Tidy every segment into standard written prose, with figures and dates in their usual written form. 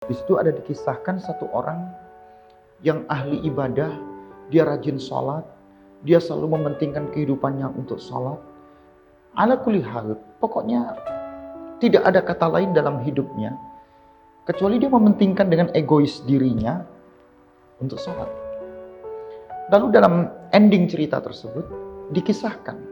Di situ ada dikisahkan satu orang yang ahli ibadah, dia rajin sholat, dia selalu mementingkan kehidupannya untuk sholat. Ala kulli hal, pokoknya tidak ada kata lain dalam hidupnya, kecuali dia mementingkan dengan egois dirinya untuk sholat. Lalu dalam ending cerita tersebut, dikisahkan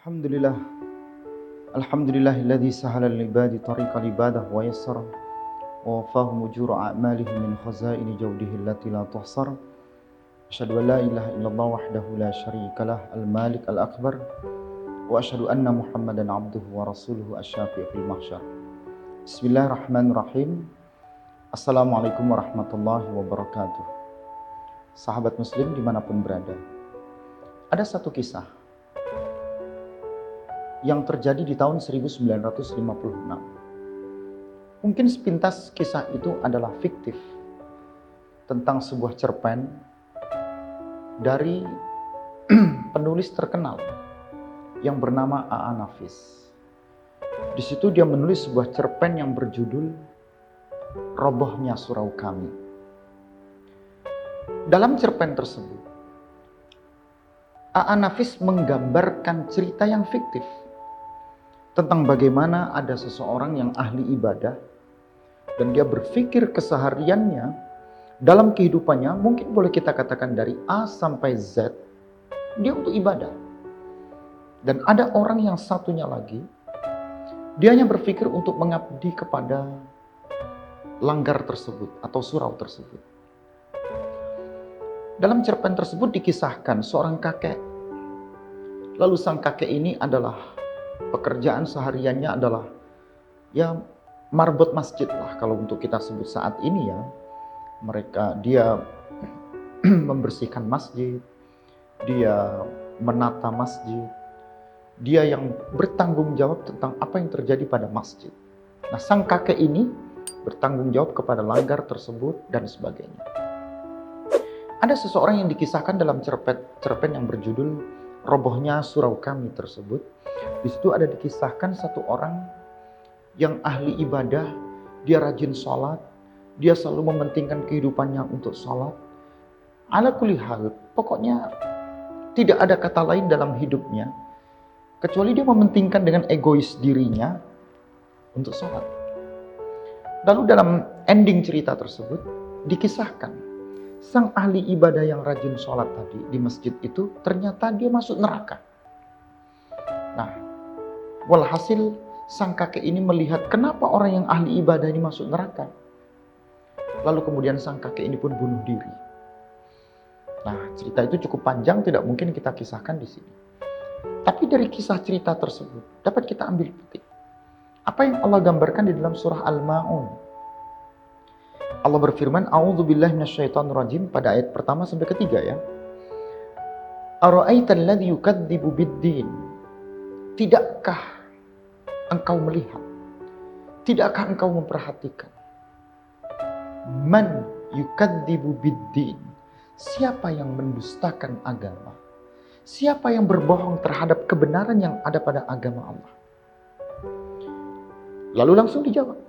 Alhamdulillah, Alhamdulillahilladzi sahala lil-ibadi tariqal ibadah wa yassara wa wafahum ujura a'malihim min khazaini jawdihi allati la tuhsar. Asyhadu an la ilaha illallah wahdahu la syarikalah al-malik al-akbar wa asyhadu anna Muhammadan abduhu wa rasuluhu asy-syafi' fil mahsyar. Bismillahirrahmanirrahim. Assalamualaikum warahmatullahi wabarakatuh. Sahabat muslim dimanapun berada, ada satu kisah yang terjadi di tahun 1956. Mungkin sepintas kisah itu adalah fiktif tentang sebuah cerpen dari penulis terkenal yang bernama A.A. Nafis. Di situ dia menulis sebuah cerpen yang berjudul Robohnya Surau Kami. Dalam cerpen tersebut, A.A. Nafis menggambarkan cerita yang fiktif tentang bagaimana ada seseorang yang ahli ibadah dan dia berpikir kesehariannya dalam kehidupannya, mungkin boleh kita katakan dari A sampai Z, dia untuk ibadah. Dan ada orang yang satunya lagi, dia hanya berpikir untuk mengabdi kepada langgar tersebut atau surau tersebut. Dalam cerpen tersebut dikisahkan seorang kakek. Lalu sang kakek ini adalah pekerjaan sehariannya adalah ya marbot masjid lah kalau untuk kita sebut saat ini ya. Dia membersihkan masjid, dia menata masjid, dia yang bertanggung jawab tentang apa yang terjadi pada masjid. Nah, sang kakek ini bertanggung jawab kepada langgar tersebut dan sebagainya. Ada seseorang yang dikisahkan dalam cerpen yang berjudul Robohnya Surau Kami tersebut. Di situ ada dikisahkan satu orang yang ahli ibadah, dia rajin sholat, dia selalu mementingkan kehidupannya untuk sholat. Ala kulli hal, pokoknya tidak ada kata lain dalam hidupnya, kecuali dia mementingkan dengan egois dirinya untuk sholat. Lalu dalam ending cerita tersebut, dikisahkan sang ahli ibadah yang rajin sholat tadi di masjid itu ternyata dia masuk neraka. Nah, walhasil sang kakek ini melihat kenapa orang yang ahli ibadah ini masuk neraka. Lalu kemudian sang kakek ini pun bunuh diri. Nah, cerita itu cukup panjang, tidak mungkin kita kisahkan di sini. Tapi dari kisah cerita tersebut dapat kita ambil petik. Apa yang Allah gambarkan di dalam surah Al-Ma'un. Allah berfirman, A'udzubillahi minasyaitonirrajim pada ayat pertama sampai ketiga ya. Ara'aital ladzi yukadzibu biddin. Tidakkah engkau melihat? Tidakkah engkau memperhatikan? Man yukadzibu biddin. Siapa yang mendustakan agama? Siapa yang berbohong terhadap kebenaran yang ada pada agama Allah? Lalu langsung dijawab.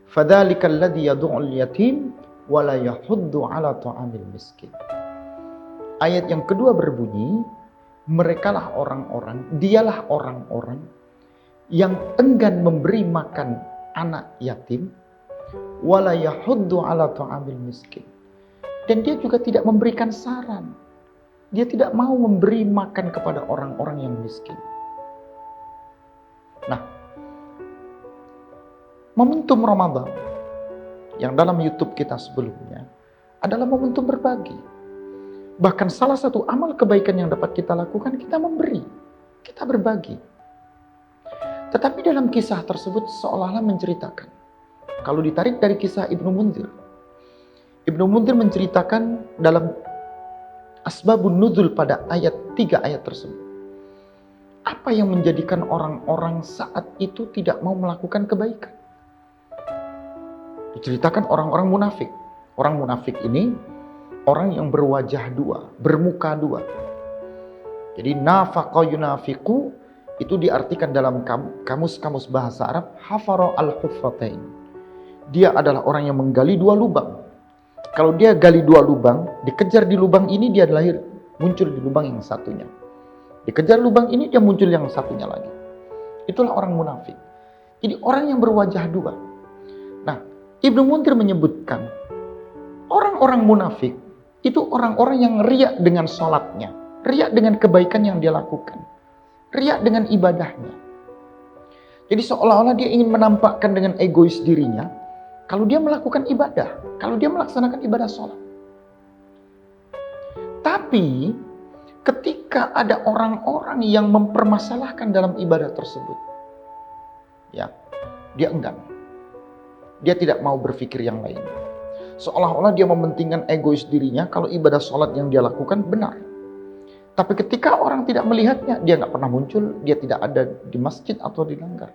Fadzalikal ladzi yad'ul yatim wa la yahuddu 'ala ta'amil miskin. Ayat yang kedua berbunyi, merekalah orang-orang, dialah orang-orang yang enggan memberi makan anak yatim, wa la yahuddu 'ala ta'amil miskin. Dan dia juga tidak memberikan saran. Dia tidak mau memberi makan kepada orang-orang yang miskin. Nah, momentum Ramadan yang dalam YouTube kita sebelumnya adalah momentum berbagi. Bahkan salah satu amal kebaikan yang dapat kita lakukan, kita memberi, kita berbagi. Tetapi dalam kisah tersebut seolah-olah menceritakan, kalau ditarik dari kisah Ibnu Munzir menceritakan dalam Asbabun nuzul pada ayat 3 ayat tersebut. Apa yang menjadikan orang-orang saat itu tidak mau melakukan kebaikan? Diceritakan orang-orang munafik. Orang munafik ini orang yang berwajah dua, bermuka dua. Jadi nafaqa yunafiqu itu diartikan dalam kamus-kamus bahasa Arab hafara al-hufratain. Dia adalah orang yang menggali dua lubang. Kalau dia gali dua lubang, dikejar di lubang ini dia lahir muncul di lubang yang satunya. Dikejar lubang ini dia muncul yang satunya lagi. Itulah orang munafik. Jadi orang yang berwajah dua. Nah, Ibnu Munzir menyebutkan orang-orang munafik itu orang-orang yang riak dengan sholatnya, riak dengan kebaikan yang dia lakukan, riak dengan ibadahnya. Jadi seolah-olah dia ingin menampakkan dengan egois dirinya kalau dia melakukan ibadah, kalau dia melaksanakan ibadah sholat. Tapi ketika ada orang-orang yang mempermasalahkan dalam ibadah tersebut, ya, dia enggan. Dia tidak mau berpikir yang lain. Seolah-olah dia mementingkan egois dirinya kalau ibadah sholat yang dia lakukan benar. Tapi ketika orang tidak melihatnya, dia nggak pernah muncul, dia tidak ada di masjid atau di langgar.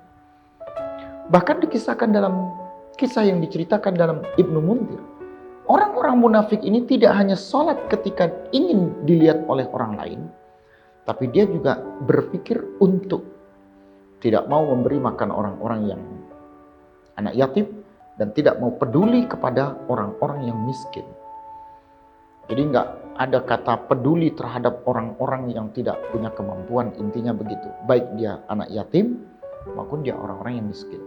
Bahkan dikisahkan dalam kisah yang diceritakan dalam Ibnu Munzir, orang-orang munafik ini tidak hanya sholat ketika ingin dilihat oleh orang lain, tapi dia juga berpikir untuk tidak mau memberi makan orang-orang yang anak yatim dan tidak mau peduli kepada orang-orang yang miskin. Jadi nggak ada kata peduli terhadap orang-orang yang tidak punya kemampuan, intinya begitu. Baik dia anak yatim maupun dia orang-orang yang miskin.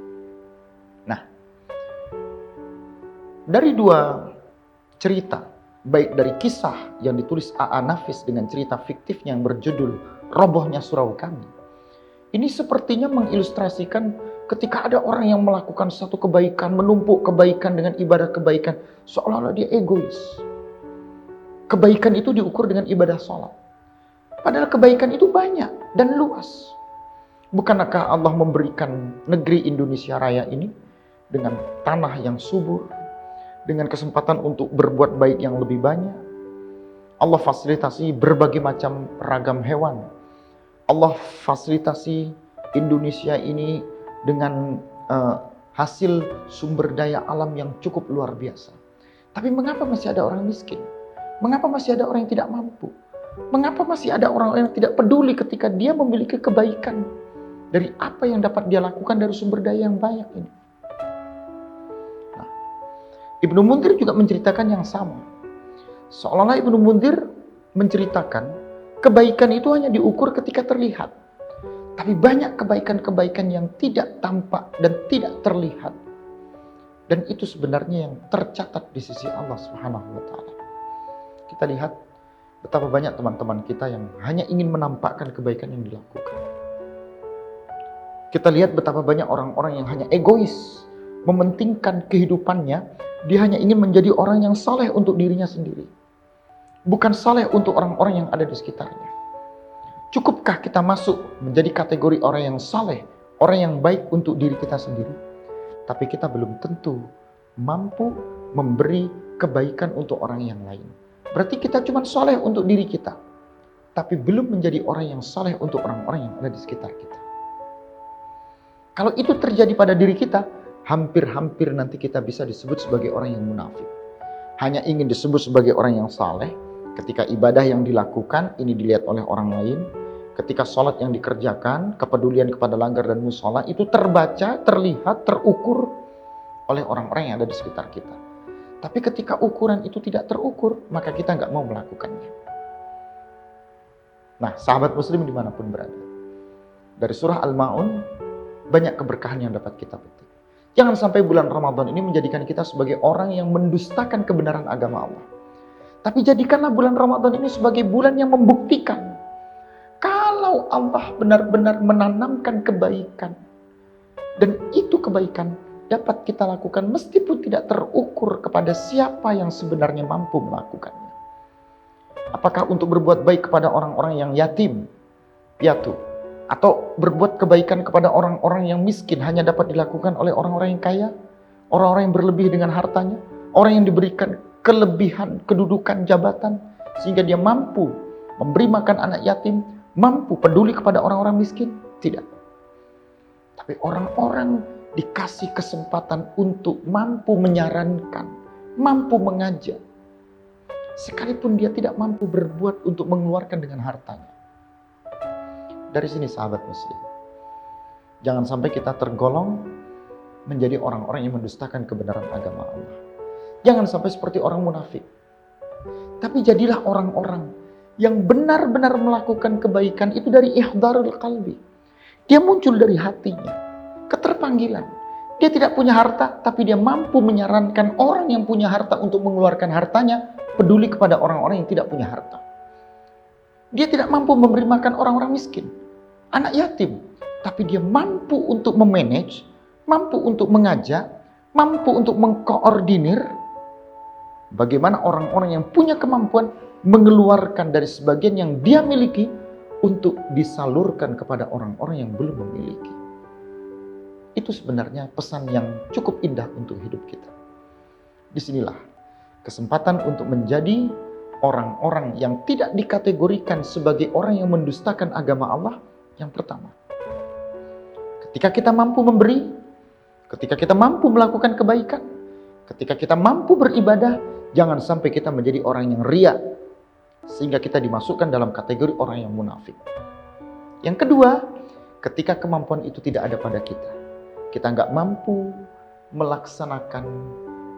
Nah, dari dua cerita, baik dari kisah yang ditulis A.A. Nafis dengan cerita fiktifnya yang berjudul Robohnya Surau Kami, ini sepertinya mengilustrasikan ketika ada orang yang melakukan satu kebaikan, menumpuk kebaikan dengan ibadah kebaikan, seolah-olah dia egois. Kebaikan itu diukur dengan ibadah sholat. Padahal kebaikan itu banyak dan luas. Bukankah Allah memberikan negeri Indonesia Raya ini dengan tanah yang subur, dengan kesempatan untuk berbuat baik yang lebih banyak? Allah fasilitasi berbagai macam ragam hewan. Allah fasilitasi Indonesia ini dengan hasil sumber daya alam yang cukup luar biasa. Tapi mengapa masih ada orang miskin? Mengapa masih ada orang yang tidak mampu? Mengapa masih ada orang yang tidak peduli ketika dia memiliki kebaikan dari apa yang dapat dia lakukan dari sumber daya yang banyak ini? Nah, Ibnu Munzir juga menceritakan yang sama. Seolah-olah Ibnu Munzir menceritakan kebaikan itu hanya diukur ketika terlihat. Tapi banyak kebaikan-kebaikan yang tidak tampak dan tidak terlihat. Dan itu sebenarnya yang tercatat di sisi Allah Subhanahu wa Ta'ala. Kita lihat betapa banyak teman-teman kita yang hanya ingin menampakkan kebaikan yang dilakukan. Kita lihat betapa banyak orang-orang yang hanya egois, mementingkan kehidupannya. Dia hanya ingin menjadi orang yang saleh untuk dirinya sendiri, bukan saleh untuk orang-orang yang ada di sekitarnya. Cukupkah kita masuk menjadi kategori orang yang saleh, orang yang baik untuk diri kita sendiri, tapi kita belum tentu mampu memberi kebaikan untuk orang yang lain? Berarti kita cuma saleh untuk diri kita, tapi belum menjadi orang yang saleh untuk orang-orang yang ada di sekitar kita. Kalau itu terjadi pada diri kita, hampir-hampir nanti kita bisa disebut sebagai orang yang munafik. Hanya ingin disebut sebagai orang yang saleh ketika ibadah yang dilakukan ini dilihat oleh orang lain. Ketika sholat yang dikerjakan, kepedulian kepada langgar dan musola itu terbaca, terlihat, terukur oleh orang-orang yang ada di sekitar kita. Tapi ketika ukuran itu tidak terukur, maka kita nggak mau melakukannya. Nah, sahabat muslim dimanapun berada, dari surah Al-Ma'un banyak keberkahan yang dapat kita petik. Jangan sampai bulan Ramadan ini menjadikan kita sebagai orang yang mendustakan kebenaran agama Allah. Tapi jadikanlah bulan Ramadan ini sebagai bulan yang membuktikan kalau Allah benar-benar menanamkan kebaikan, dan itu kebaikan dapat kita lakukan meskipun tidak terukur kepada siapa yang sebenarnya mampu melakukannya. Apakah untuk berbuat baik kepada orang-orang yang yatim, piatu, atau berbuat kebaikan kepada orang-orang yang miskin hanya dapat dilakukan oleh orang-orang yang kaya, orang-orang yang berlebih dengan hartanya, orang yang diberikan kelebihan kedudukan jabatan, sehingga dia mampu memberi makan anak yatim, mampu peduli kepada orang-orang miskin? Tidak. Tapi orang-orang dikasih kesempatan untuk mampu menyarankan, mampu mengajak, sekalipun dia tidak mampu berbuat untuk mengeluarkan dengan hartanya. Dari sini sahabat muslim, jangan sampai kita tergolong menjadi orang-orang yang mendustakan kebenaran agama Allah. Jangan sampai seperti orang munafik. Tapi jadilah orang-orang yang benar-benar melakukan kebaikan itu dari ihdarul qalbi. Dia muncul dari hatinya, keterpanggilan. Dia tidak punya harta, tapi dia mampu menyarankan orang yang punya harta untuk mengeluarkan hartanya, peduli kepada orang-orang yang tidak punya harta. Dia tidak mampu memberi makan orang-orang miskin, anak yatim, tapi dia mampu untuk memanage, mampu untuk mengajak, mampu untuk mengkoordinir bagaimana orang-orang yang punya kemampuan mengeluarkan dari sebagian yang dia miliki untuk disalurkan kepada orang-orang yang belum memiliki. Itu sebenarnya pesan yang cukup indah untuk hidup kita. Disinilah kesempatan untuk menjadi orang-orang yang tidak dikategorikan sebagai orang yang mendustakan agama Allah. Yang pertama, ketika kita mampu memberi, ketika kita mampu melakukan kebaikan, ketika kita mampu beribadah, jangan sampai kita menjadi orang yang riya, sehingga kita dimasukkan dalam kategori orang yang munafik. Yang kedua, ketika kemampuan itu tidak ada pada kita, kita nggak mampu melaksanakan,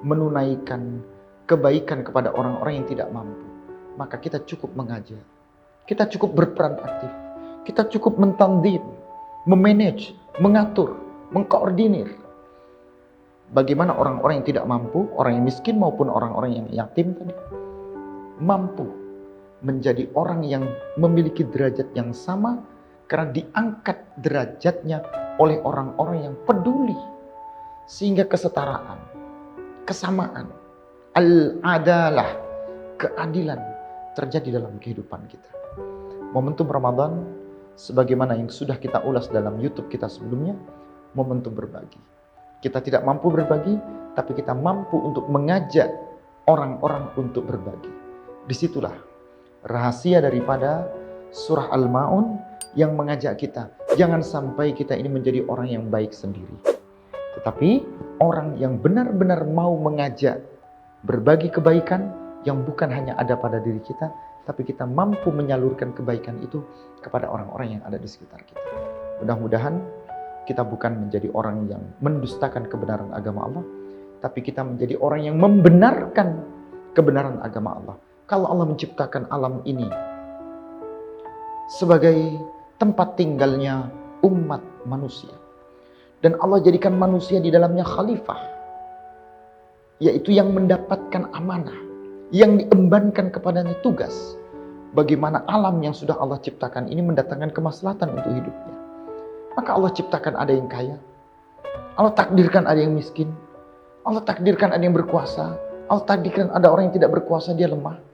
menunaikan kebaikan kepada orang-orang yang tidak mampu, maka kita cukup mengajak, kita cukup berperan aktif, kita cukup mentandim, memanage, mengatur, mengkoordinir. Bagaimana orang-orang yang tidak mampu, orang yang miskin maupun orang-orang yang yatim tadi, mampu menjadi orang yang memiliki derajat yang sama karena diangkat derajatnya oleh orang-orang yang peduli, sehingga kesetaraan, kesamaan, al-adalah, keadilan terjadi dalam kehidupan kita. Momentum Ramadan, sebagaimana yang sudah kita ulas dalam YouTube kita sebelumnya, momentum berbagi. Kita tidak mampu berbagi, tapi kita mampu untuk mengajak orang-orang untuk berbagi. Disitulah rahasia daripada surah Al-Ma'un yang mengajak kita, jangan sampai kita ini menjadi orang yang baik sendiri, tetapi orang yang benar-benar mau mengajak berbagi kebaikan yang bukan hanya ada pada diri kita, tapi kita mampu menyalurkan kebaikan itu kepada orang-orang yang ada di sekitar kita. Mudah-mudahan kita bukan menjadi orang yang mendustakan kebenaran agama Allah, tapi kita menjadi orang yang membenarkan kebenaran agama Allah. Kalau Allah menciptakan alam ini sebagai tempat tinggalnya umat manusia, dan Allah jadikan manusia di dalamnya khalifah, yaitu yang mendapatkan amanah, yang diembankan kepadanya tugas, bagaimana alam yang sudah Allah ciptakan ini mendatangkan kemaslahatan untuk hidupnya. Maka Allah ciptakan ada yang kaya, Allah takdirkan ada yang miskin, Allah takdirkan ada yang berkuasa, Allah takdirkan ada orang yang tidak berkuasa, dia lemah.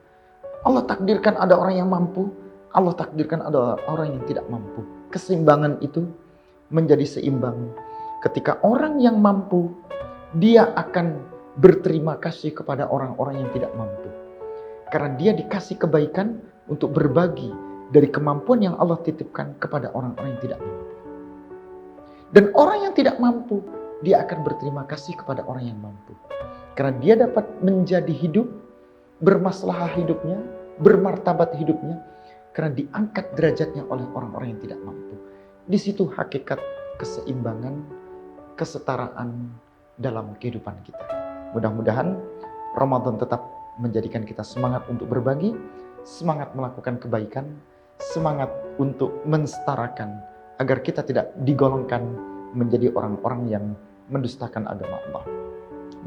Allah takdirkan ada orang yang mampu, Allah takdirkan ada orang yang tidak mampu. Keseimbangan itu menjadi seimbang. Ketika orang yang mampu, dia akan berterima kasih kepada orang-orang yang tidak mampu. Karena dia dikasih kebaikan untuk berbagi dari kemampuan yang Allah titipkan kepada orang-orang yang tidak mampu. Dan orang yang tidak mampu, dia akan berterima kasih kepada orang yang mampu. Karena dia dapat menjadi hidup, bermaslahah hidupnya, bermartabat hidupnya, karena diangkat derajatnya oleh orang-orang yang tidak mampu. Di situ hakikat keseimbangan, kesetaraan dalam kehidupan kita. Mudah-mudahan Ramadan tetap menjadikan kita semangat untuk berbagi, semangat melakukan kebaikan, semangat untuk mensetarakan, agar kita tidak digolongkan menjadi orang-orang yang mendustakan agama Allah.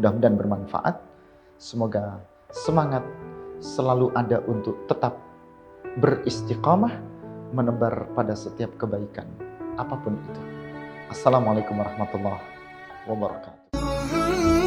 Mudah-mudahan bermanfaat. Semoga semangat selalu ada untuk tetap beristiqamah, menebar pada setiap kebaikan, apapun itu. Assalamualaikum warahmatullahi wabarakatuh.